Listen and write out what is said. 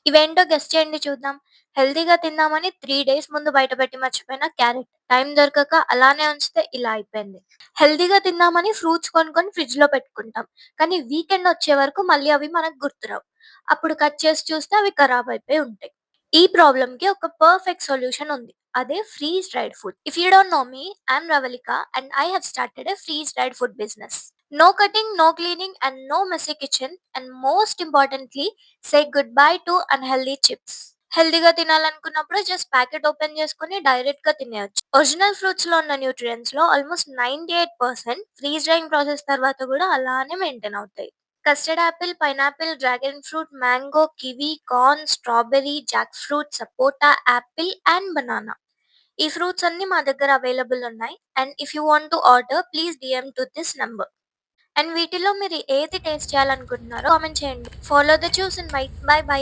ఇవేంటో guess చేయండి చూద్దాం. హెల్తీగా తిందామని 3 డేస్ ముందు బయటపెట్టి మర్చిపోయిన క్యారెట్. టైం దొరకక అలానే ఉంచితే ఇలా అయిపోయింది. హెల్తీగా తిందామని ఫ్రూట్స్ కొనుక్కొని ఫ్రిడ్జ్‌లో పెట్టుకుంటాం. కానీ వీకెండ్ వచ్చే వరకు మళ్ళీ అవి మనకు గుర్తురావు. అప్పుడు కట్ చేసి చూస్తే అవి ఖరాబ్ అయిపోయి ఉంటాయి. ఈ ప్రాబ్లమ్‌కి ఒక పర్ఫెక్ట్ సొల్యూషన్ ఉంది. అదే freeze dried food. If you don't know me, I'm Ravalika and I have started a freeze dried food business. No cutting, no cleaning and no messy kitchen, and most importantly say goodbye to unhealthy chips. హెల్తీగా తినాలనుకున్నప్పుడు just packet open చేసుకొని డైరెక్ట్‌గా తినేయొచ్చు. Original ఫ్రూట్స్‌లో ఉన్న న్యూట్రియంట్స్‌లో almost 98% freeze drying process తర్వాత కూడా అలానే maintain అవుతాయి. Custard Apple, pineapple, dragon fruit, mango, kiwi, corn, strawberry, Jack fruit, sapota, Apple and banana. ఈ fruits అన్నీ మా దగ్గర అవైలబుల్ ఉన్నాయి. And if you want to order please DM to this number. And వీటిలో మీరు ఏది టేస్ట్ చేయాలనుకుంటున్నారో కామెంట్ చేయండి. Follow the choose and by. By.